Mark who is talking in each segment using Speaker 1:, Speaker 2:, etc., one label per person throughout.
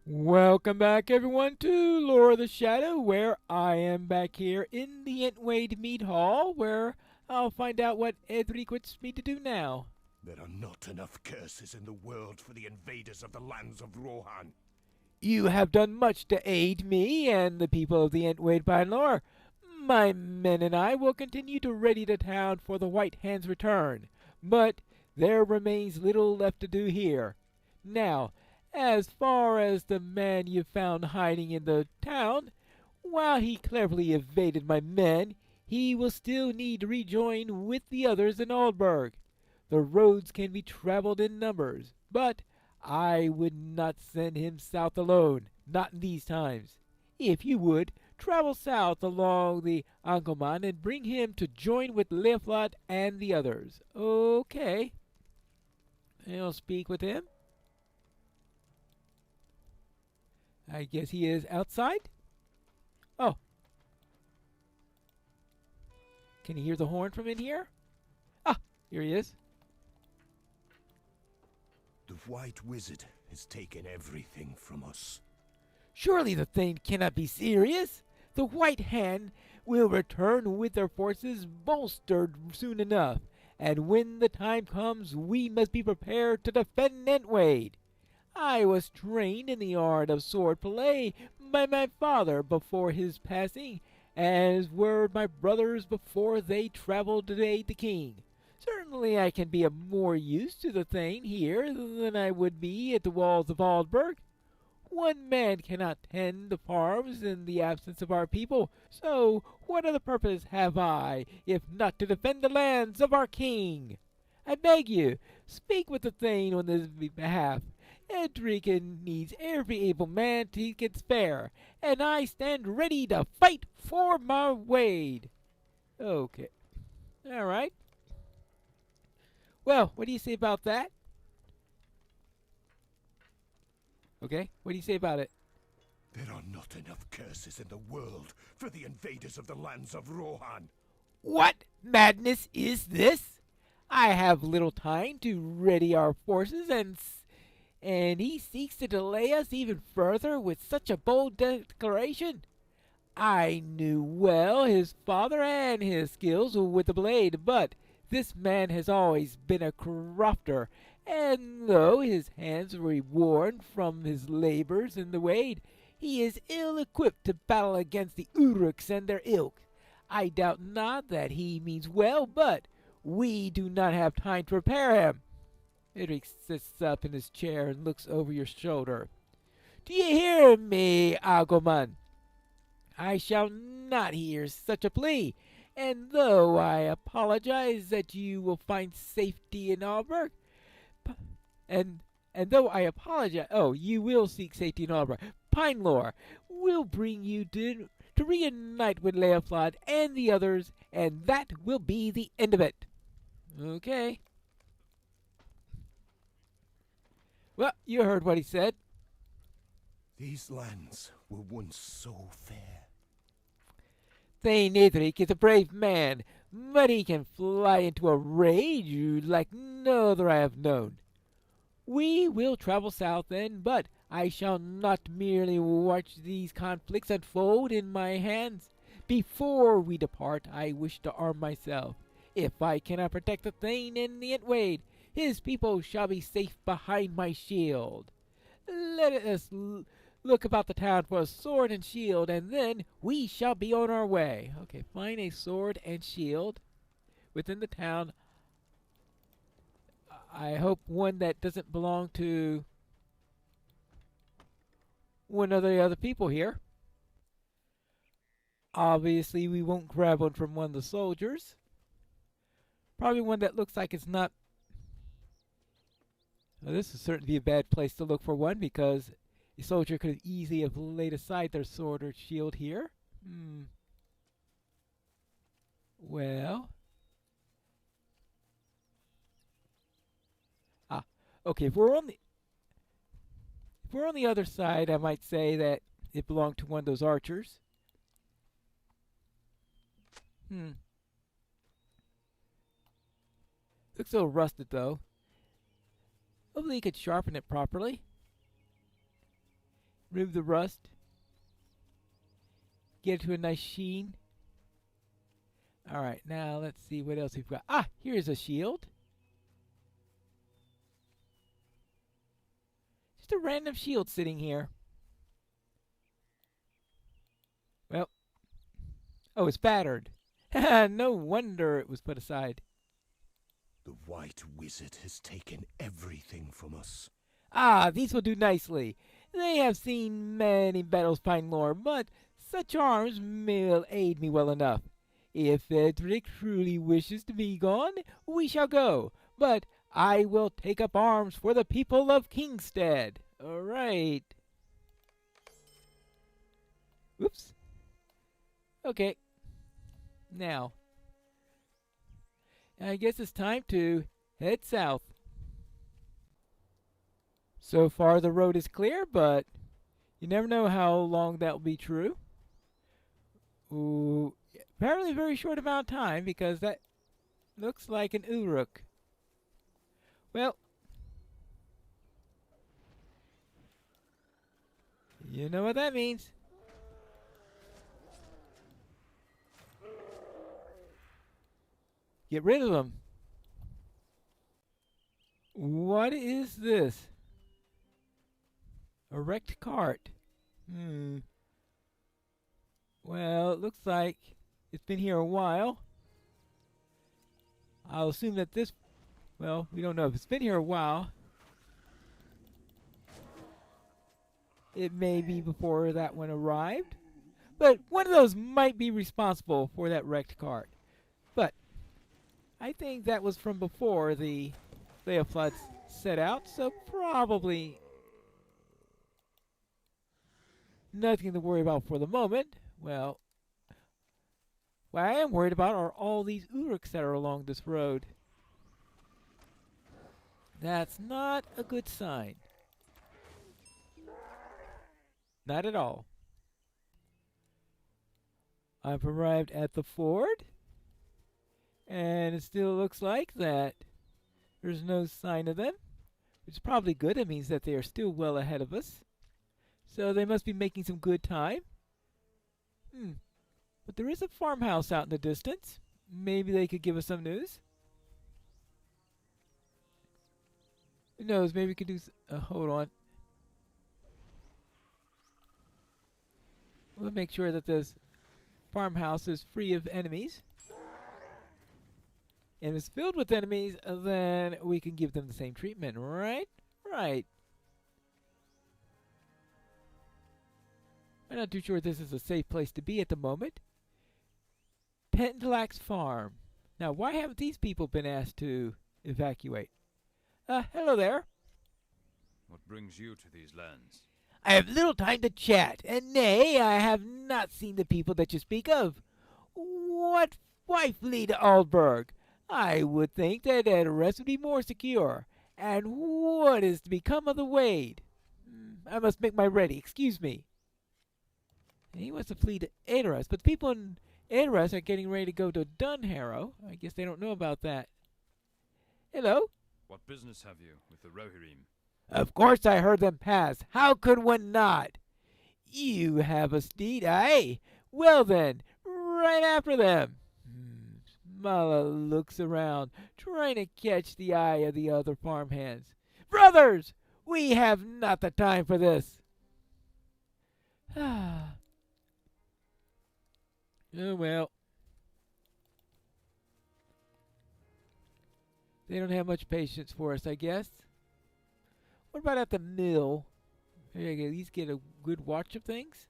Speaker 1: Welcome back, everyone, to Lore of the Shadow, where I am back here in the Entwade Mead Hall, where I'll find out what Edric wants me to do now.
Speaker 2: There are not enough curses in the world for the invaders of the lands of Rohan.
Speaker 1: You have done much to aid me and the people of the Entwade Lore. My men and I will continue to ready the town for the White Hand's return, but there remains little left to do here. Now, as far as the man you found hiding in the town, while he cleverly evaded my men, he will still need to rejoin with the others in Aldburg. The roads can be traveled in numbers, but I would not send him south alone, not in these times. If you would, travel south along the Angelman and bring him to join with Leoflot and the others. Okay. I'll speak with him. I guess he is outside? Oh. Can you hear the horn from in here? Ah, here he is.
Speaker 2: The White Wizard has taken everything from us.
Speaker 1: Surely the thing cannot be serious. The White Hand will return with their forces bolstered soon enough, and when the time comes, we must be prepared to defend Entwade. I was trained in the art of sword play by my father before his passing, as were my brothers before they traveled to aid the king. Certainly I can be of more use to the thing here than I would be at the walls of Aldburg. One man cannot tend the farms in the absence of our people, so what other purpose have I, if not to defend the lands of our king? I beg you, speak with the Thane on this behalf. Edric needs every able man he can spare, and I stand ready to fight for my Wade. Okay. All right. Well, what do you say about that? Okay, what do you say about it?
Speaker 2: There are not enough curses in the world for the invaders of the lands of Rohan.
Speaker 1: What madness is this? I have little time to ready our forces, and he seeks to delay us even further with such a bold declaration. I knew well his father and his skills with the blade, but this man has always been a crofter, and though his hands were worn from his labors in the Wade, he is ill equipped to battle against the Uruks and their ilk. I doubt not that he means well, but we do not have time to prepare him. Edric sits up in his chair and looks over your shoulder. Do you hear me, Agoman? I shall not hear such a plea, and though I apologize that you will find safety in Alberg, and though I apologize, you will seek safety in Alberg, Pinelore will bring you to reunite with Leoflod and the others, and that will be the end of it. Okay. Well, you heard what he said.
Speaker 2: These lands were once so fair.
Speaker 1: Thane Edric is a brave man, but he can fly into a rage like no other I have known. We will travel south then, but I shall not merely watch these conflicts unfold in my hands. Before we depart, I wish to arm myself. If I cannot protect the Thane and the Entwade, his people shall be safe behind my shield. Let us look about the town for a sword and shield, and then we shall be on our way. Okay, find a sword and shield within the town. I hope one that doesn't belong to one of the other people here. Obviously, we won't grab one from one of the soldiers. Probably one that looks like it's not. Well, this would certainly be a bad place to look for one because a soldier could easily have laid aside their sword or shield here. Well. Okay, if we're on the other side, I might say that it belonged to one of those archers. Looks a little rusted though. Hopefully you could sharpen it properly. Remove the rust. Get it to a nice sheen. Alright, now let's see what else we've got. Ah, here's a shield. Just a random shield sitting here. Well, oh, it's battered. No wonder it was put aside.
Speaker 2: The White Wizard has taken everything from us.
Speaker 1: Ah, these will do nicely. They have seen many battles, Pine Lord, but such arms will aid me well enough. If Edric truly wishes to be gone, we shall go. But I will take up arms for the people of Kingstead. All right. Whoops. Okay. Now, I guess it's time to head south. So far the road is clear, but you never know how long that will be true. Ooh, apparently a very short amount of time because that looks like an Uruk. Well, you know what that means. Get rid of them. What is this? A wrecked cart. Well, it looks like it's been here a while. I'll assume that this... Well, we don't know if it's been here a while. It may be before that one arrived. But one of those might be responsible for that wrecked cart. But I think that was from before the Floods set out, so probably nothing to worry about for the moment. Well, what I am worried about are all these Uruks that are along this road. That's not a good sign. Not at all. I've arrived at the ford, and it still looks like that there's no sign of them, which is probably good. It means that they are still well ahead of us. So they must be making some good time. But there is a farmhouse out in the distance. Maybe they could give us some news. Who knows? Maybe we could do... hold on. We'll make sure that this farmhouse is free of enemies. And if it's filled with enemies, then we can give them the same treatment, right? Right. I'm not too sure this is a safe place to be at the moment. Pentalax Farm. Now, why haven't these people been asked to evacuate? Hello there.
Speaker 3: What brings you to these lands?
Speaker 1: I have little time to chat, and nay, I have not seen the people that you speak of. Why flee to Aldburg? I would think that Edoras would be more secure. And what is to become of the Wade? I must make my ready. Excuse me. He wants to flee to Edoras, but the people in Edoras are getting ready to go to Dunharrow. I guess they don't know about that. Hello?
Speaker 3: What business have you with the Rohirrim?
Speaker 1: Of course I heard them pass. How could one not? You have a steed, aye? Well then, right after them. Mala looks around, trying to catch the eye of the other farmhands. Brothers, we have not the time for this. Oh, well. They don't have much patience for us, I guess. What about at the mill? Maybe I can at least get a good watch of things?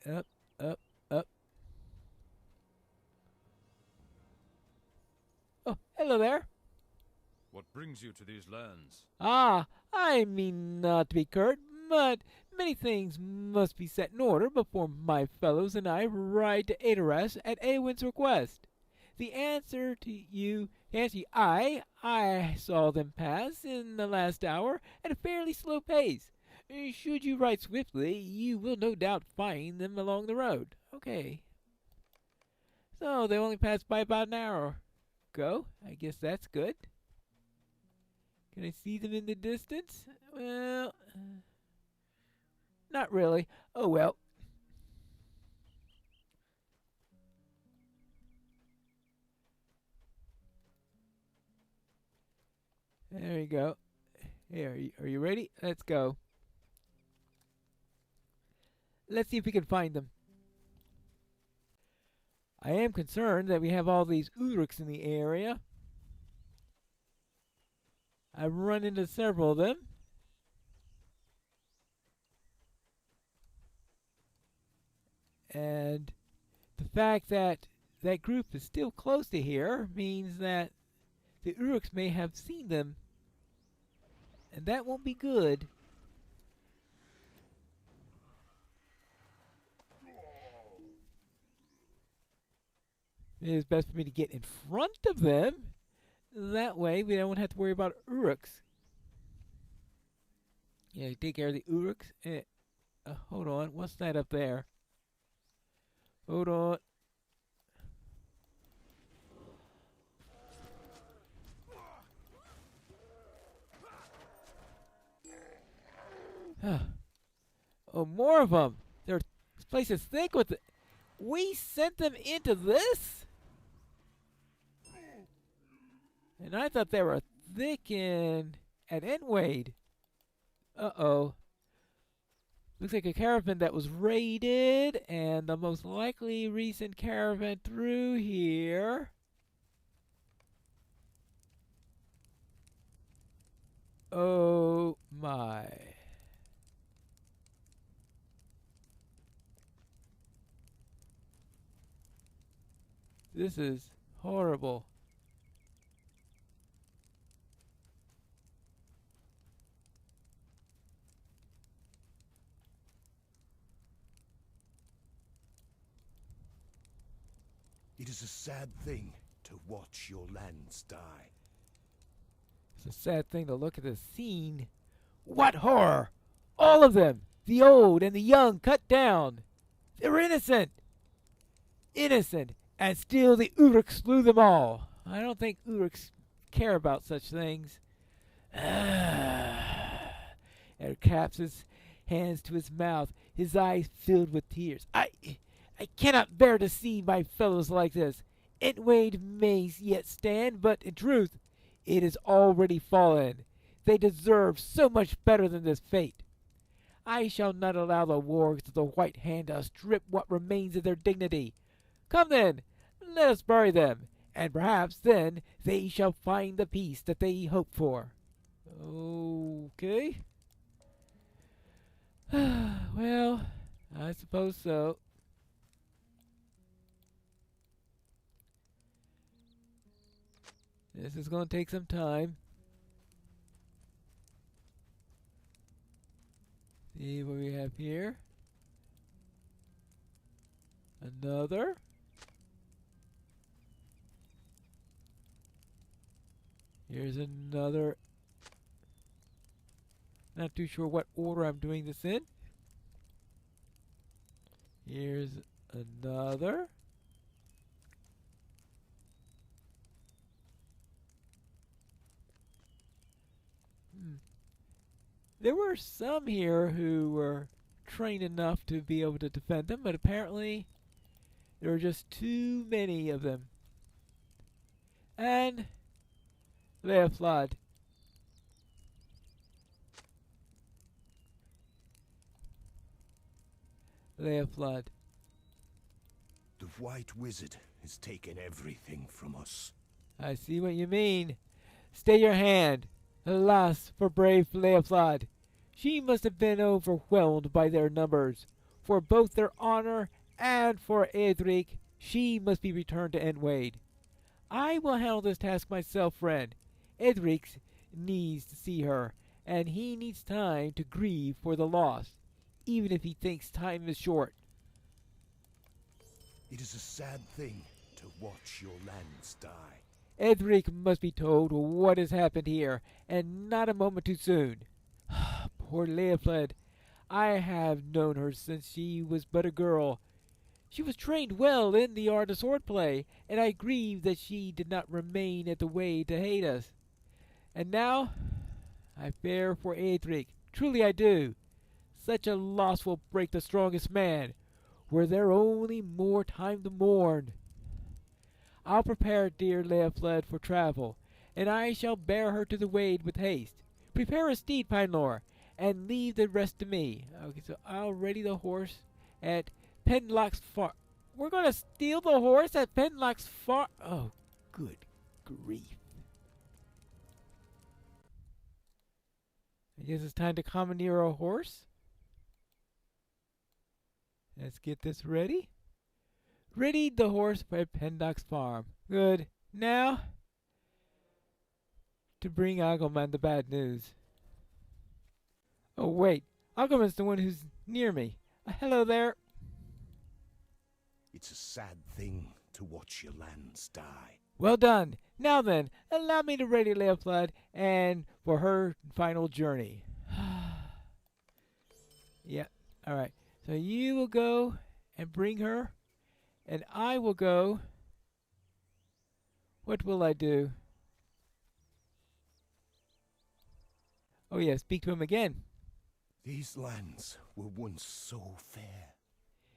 Speaker 1: Up, up, up. Oh, hello there.
Speaker 3: What brings you to these lands?
Speaker 1: Ah, I mean not to be curt, but many things must be set in order before my fellows and I ride to Edoras at Eowyn's request. The answer to I saw them pass in the last hour at a fairly slow pace. Should you ride swiftly, you will no doubt find them along the road. Okay. So they only passed by about an hour go. I guess that's good. Can I see them in the distance? Well, not really. Oh well. There you go. Here, are you ready? Let's go. Let's see if we can find them. I am concerned that we have all these Urks in the area. I've run into several of them. And the fact that that group is still close to here means that the Uruks may have seen them. And that won't be good. It is best for me to get in front of them. That way we don't have to worry about Uruks. Yeah, take care of the Uruks. Hold on. What's that up there? Hold on. Oh, more of them. This place is thick with it. We sent them into this? And I thought they were thick at Entwade. Uh-oh. Looks like a caravan that was raided, and the most likely recent caravan through here. Oh my. This is horrible.
Speaker 2: It is a sad thing to watch your lands die.
Speaker 1: It's a sad thing to look at the scene. What horror! All of them, the old and the young, cut down. They're innocent. Innocent, and still the Uruks slew them all. I don't think Uruks care about such things. Er claps his hands to his mouth, his eyes filled with tears. I cannot bear to see my fellows like this. Entwade may yet stand, but in truth, it has already fallen. They deserve so much better than this fate. I shall not allow the wargs of the White Hand to strip what remains of their dignity. Come then, let us bury them, and perhaps then they shall find the peace that they hope for. Okay. Well, I suppose so. This is going to take some time. See what we have here. Another. Here's another. Not too sure what order I'm doing this in. Here's another. There were some here who were trained enough to be able to defend them, but apparently there were just too many of them. And they have fled. They have fled.
Speaker 2: The White Wizard has taken everything from us.
Speaker 1: I see what you mean. Stay your hand. Alas for brave Leoflad. She must have been overwhelmed by their numbers. For both their honor and for Edric, she must be returned to Entwade. I will handle this task myself, friend. Edric needs to see her, and he needs time to grieve for the loss, even if he thinks time is short.
Speaker 2: It is a sad thing to watch your lands die.
Speaker 1: Edric must be told what has happened here, and not a moment too soon. Poor Leofled. I have known her since she was but a girl. She was trained well in the art of swordplay, and I grieve that she did not remain at the way to aid us. And now I fear for Adric. Truly I do. Such a loss will break the strongest man. Were there only more time to mourn. I'll prepare dear Leofled for travel, and I shall bear her to the Wade with haste. Prepare a steed, Pinelor, and leave the rest to me. Okay, so I'll ready the horse at Penlock's farm. We're gonna steal the horse at Penlock's farm. Oh, good grief. I guess it's time to commandeer a horse. Let's get this ready. Readied the horse at Pendock's farm. Good. Now, to bring Agilman the bad news. Oh, wait. Agilman's the one who's near me. Hello there.
Speaker 2: It's a sad thing to watch your lands die.
Speaker 1: Well done. Now then, allow me to ready Leofled and for her final journey. Yeah, alright. So you will go and bring her, and I will go. What will I do? Oh yeah, speak to him again.
Speaker 2: These lands were once so fair.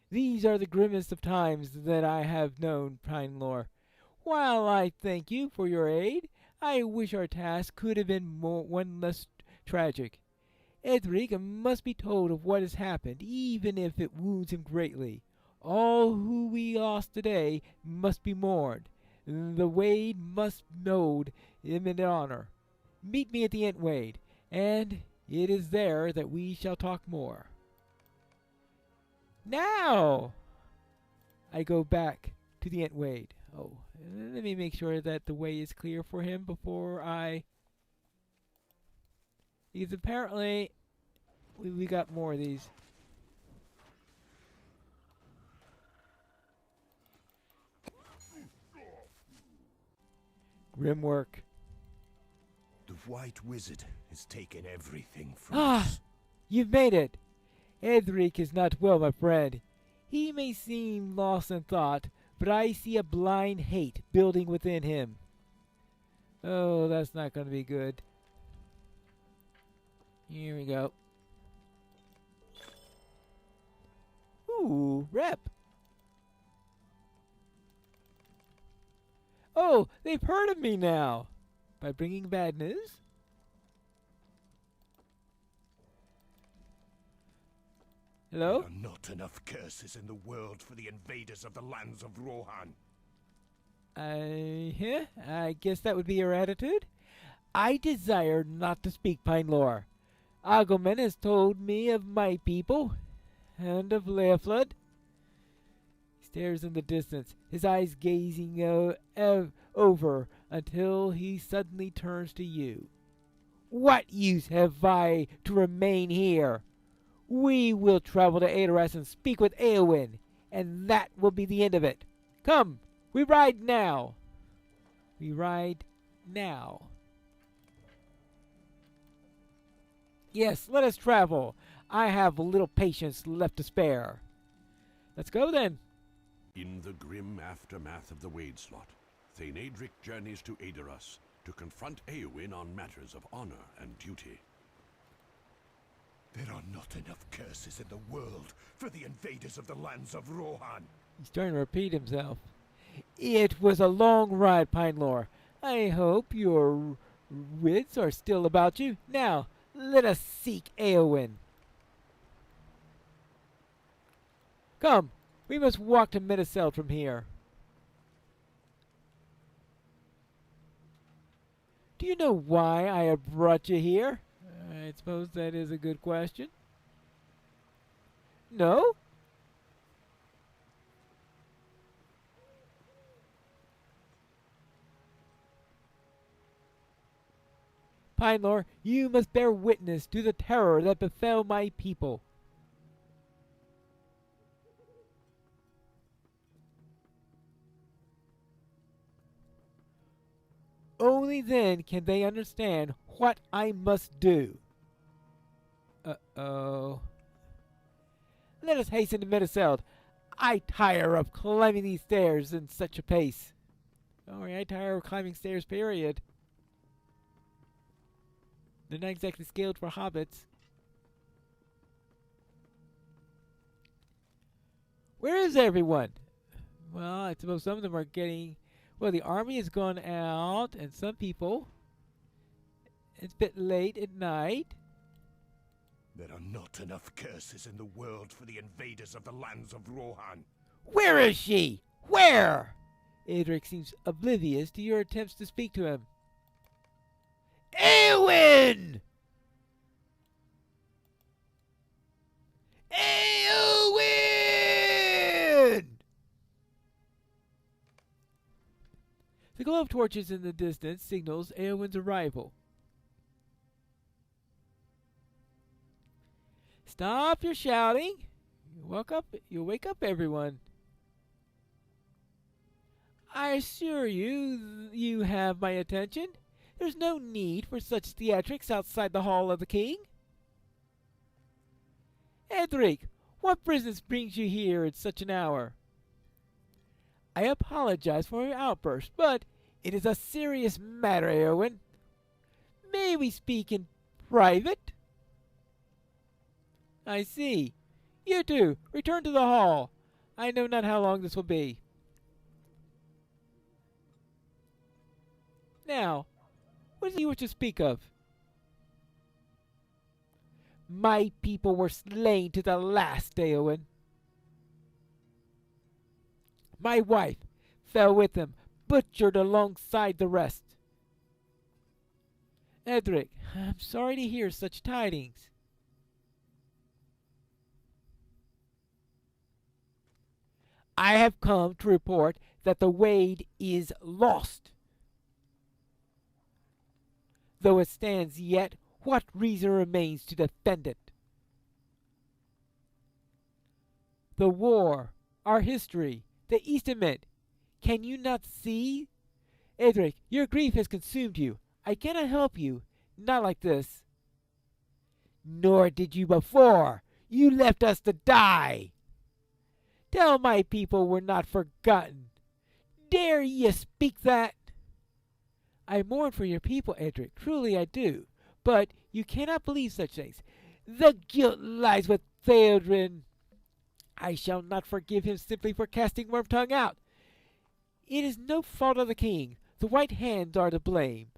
Speaker 1: These are the grimmest of times that I have known, Pinelor. While I thank you for your aid, I wish our task could have been one less tragic. Edric must be told of what has happened, even if it wounds him greatly. All who we lost today must be mourned. The Wade must mowed him in honor. Meet me at the Entwade, and it is there that we shall talk more. Now I go back to the Entwade. Oh, let me make sure that the way is clear for him before I... Because apparently we got more of these. Grim work.
Speaker 2: The White Wizard has taken everything from
Speaker 1: Ah!
Speaker 2: us.
Speaker 1: You've made it! Edric is not well, my friend. He may seem lost in thought, but I see a blind hate building within him. Oh, that's not going to be good. Here we go. Ooh, rep. Oh, they've heard of me now. By bringing bad news? Hello?
Speaker 2: There are not enough curses in the world for the invaders of the lands of Rohan.
Speaker 1: I guess that would be your attitude. I desire not to speak, Pinelor. Agilman has told me of my people, and of Leofled. He stares in the distance, his eyes gazing over until he suddenly turns to you. What use have I to remain here? We will travel to Adoras and speak with Eowyn, and that will be the end of it. Come, we ride now. We ride now. Yes, let us travel. I have little patience left to spare. Let's go then.
Speaker 4: In the grim aftermath of the Wade slot, Thane Adric journeys to Adoras to confront Eowyn on matters of honor and duty.
Speaker 2: There are not enough curses in the world for the invaders of the lands of Rohan.
Speaker 1: He's starting to repeat himself. It was a long ride, Pinelor. I hope your wits are still about you. Now, let us seek Eowyn. Come, we must walk to Medicel from here. Do you know why I have brought you here? I suppose that is a good question. No? Pinelor, you must bear witness to the terror that befell my people. Only then can they understand what I must do. Uh-oh. Let us hasten to Medicel. I tire of climbing these stairs in such a pace. Oh, I tire of climbing stairs, period. They're not exactly scaled for hobbits. Where is everyone? Well, I suppose some of them are getting... Well, the army has gone out, and some people... It's a bit late at night.
Speaker 2: There are not enough curses in the world for the invaders of the lands of Rohan.
Speaker 1: Where is she? Where? Adric seems oblivious to your attempts to speak to him. Eowyn! Eowyn! The glow of torches in the distance signals Eowyn's arrival. Stop your shouting. You'll wake up everyone. I assure you, you have my attention. There's no need for such theatrics outside the hall of the king. Edric, what business brings you here at such an hour? I apologize for your outburst, but it is a serious matter, Eowyn. May we speak in private? I see. You two, return to the hall. I know not how long this will be. Now, what is it you wish to speak of? My people were slain to the last, Eowyn. My wife fell with them, butchered alongside the rest. Edric, I'm sorry to hear such tidings. I have come to report that the Wade is lost. Though it stands yet, what reason remains to defend it? The war, our history, the Eastament. Can you not see? Edric, your grief has consumed you. I cannot help you. Not like this. Nor did you before. You left us to die. Tell my people we're not forgotten. Dare ye speak that? I mourn for your people, Edric. Truly I do. But you cannot believe such things. The guilt lies with Theodrin. I shall not forgive him simply for casting Wormtongue out. It is no fault of the king. The White Hands are to blame.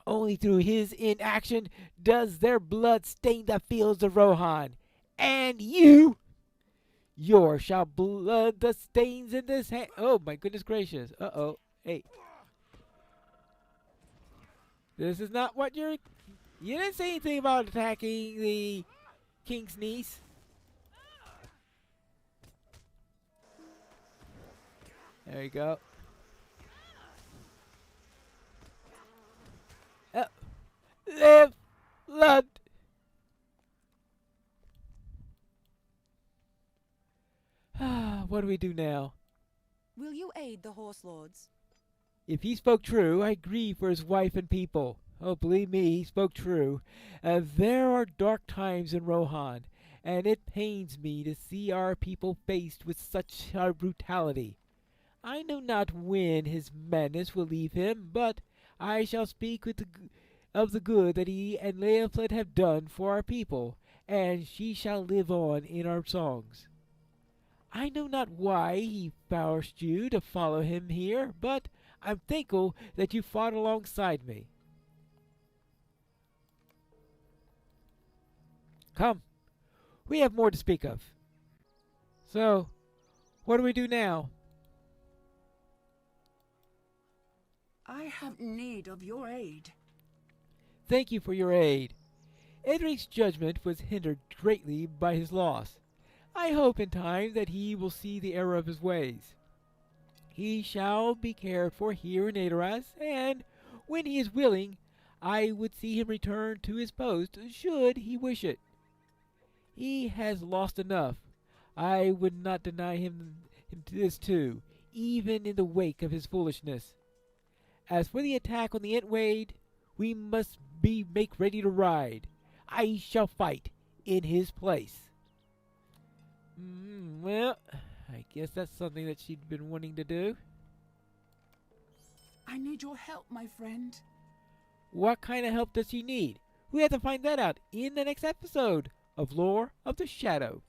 Speaker 1: Only through his inaction does their blood stain the fields of Rohan. And you... Yours shall blood the stains in this hand. Oh, my goodness gracious. Uh-oh. Hey. This is not what you're... You didn't say anything about attacking the king's niece. There you go. Live, blood. What do we do now?
Speaker 5: Will you aid the horse lords?
Speaker 1: If he spoke true, I grieve for his wife and people. Oh, believe me, he spoke true. There are dark times in Rohan, and it pains me to see our people faced with such brutality. I know not when his madness will leave him, but I shall speak of the good that he and Leofled have done for our people, and she shall live on in our songs. I know not why he forced you to follow him here, but I'm thankful that you fought alongside me. Come, we have more to speak of. So, what do we do now?
Speaker 6: I have need of your aid.
Speaker 1: Thank you for your aid. Edric's judgment was hindered greatly by his loss. I hope in time that he will see the error of his ways. He shall be cared for here in Adoras, and when he is willing, I would see him return to his post, should he wish it. He has lost enough. I would not deny him this too, even in the wake of his foolishness. As for the attack on the Entwade, we must make ready to ride. I shall fight in his place. Well, I guess that's something that she'd been wanting to do.
Speaker 6: I need your help, my friend.
Speaker 1: What kind of help does she need? We have to find that out in the next episode of Lore of the Shadow.